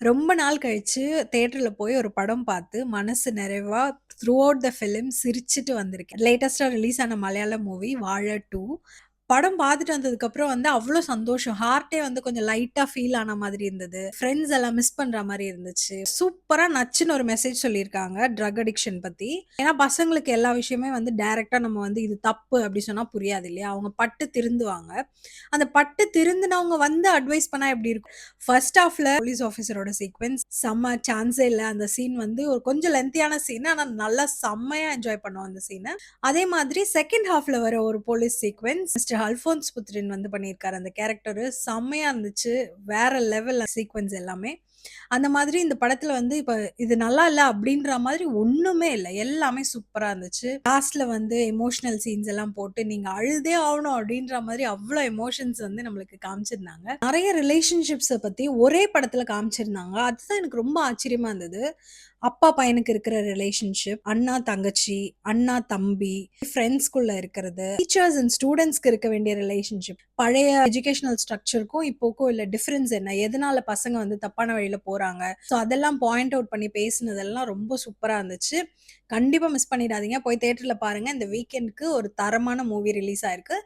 ரொம்ப நாள் கழிச்சு தியேட்டர்ல போய் ஒரு படம் பார்த்து, மனசு நிறைவா த்ரூ அவுட் த ஃபிலிம் சிரிச்சுட்டு வந்திருக்கேன். லேட்டஸ்ட்டா ரிலீஸ் ஆன மலையாள மூவி வாழ 2. படம் பார்த்துட்டு வந்ததுக்கப்புறம் வந்து அவ்ளோ சந்தோஷம். ஹார்ட்டே வந்து கொஞ்சம் லைட்டா ஃபீல் ஆன மாதிரி இருந்தது. ஃப்ரெண்ட்ஸ் எல்லாம் மிஸ் பண்ற மாரி இருந்துச்சு. சூப்பரா நச்சுன்னு ஒரு மெசேஜ் சொல்லியிருக்காங்க, ட்ரக் அடிக்ஷன் பத்தி. ஏன்னா பசங்களுக்கு எல்லா விஷயமே வந்து டைரக்ட்டா நம்ம வந்து இது தப்பு அப்படி சொன்னா புரியாது இல்லையா? அவங்க பட்டு திருந்துவாங்க. அந்த பட்டு திருந்துனவங்க வந்து அட்வைஸ் பண்ணா எப்படி இருக்கும்? ஃபர்ஸ்ட் ஹாஃப்ல போலீஸ் ஆஃபீசரோட சீக்வென்ஸ் செம்ம சான்ஸே இல்ல. அந்த சீன் வந்து ஒரு கொஞ்சம் லென்த்தியான சீன். ஆனா நல்லா செம்மையா என்ஜாய் பண்ணோம் அந்த சீன. அதே மாதிரி செகண்ட் ஹாஃப்ல வர ஒரு போலீஸ் சீக்வென்ஸ் மிஸ்டர் அல்ஃபோன்ஸ் புத்ரின் வந்து பண்ணியிருக்காரு. அந்த கேரக்டரு செம்மையா இருந்துச்சு. வேற லெவல் சீக்வென்ஸ் எல்லாமே. அந்த மாதிரி இந்த படத்துல வந்து இப்ப இது நல்லா இல்ல அப்டின்ற மாதிரி ஒண்ணுமே இல்ல. எல்லாமே சூப்பரா இருந்துச்சு. லாஸ்ட்ல வந்து எமோஷனல் சீன்ஸ் எல்லாம் போட்டு நீங்க அழுதே ஆவணும் அப்டின்ற மாரி அவ்ளோ எமோஷன்ஸ் வந்து நம்மளுக்கு காமிச்சிருந்தாங்க. நெறைய ரிலேஷன்ஷிப்ஸ பத்தி ஒரே படத்துல காமிச்சிருந்தாங்க. அதுதான் எனக்கு ரொம்ப ஆச்சரியமா இருந்தது. அப்பா பையனுக்கு இருக்கிற ரிலேஷன்ஷிப், அண்ணா தங்கச்சி, அண்ணா தம்பி, ஃப்ரெண்ட்ஸ்குள்ள இருக்கிறது, டீச்சர்ஸ் அண்ட் ஸ்டூடண்ட்ஸ்க்கு இருக்க வேண்டிய ரிலேஷன்ஷிப். பழைய எஜுகேஷனல் ஸ்ட்ரக்சர்க்கும் இப்போக்கும் உள்ள டிஃபரன்ஸ் என்ன? எதனால பசங்க வந்து தப்பான வழியில போறாங்க? ஸோ அதெல்லாம் பாயிண்ட் அவுட் பண்ணி பேசினதெல்லாம் ரொம்ப சூப்பரா இருந்துச்சு. கண்டிப்பா மிஸ் பண்ணிடாதீங்க. போய் தியேட்டர்ல பாருங்க. இந்த வீக்கெண்ட்க்கு ஒரு தரமான மூவி ரிலீஸ் ஆயிருக்கு.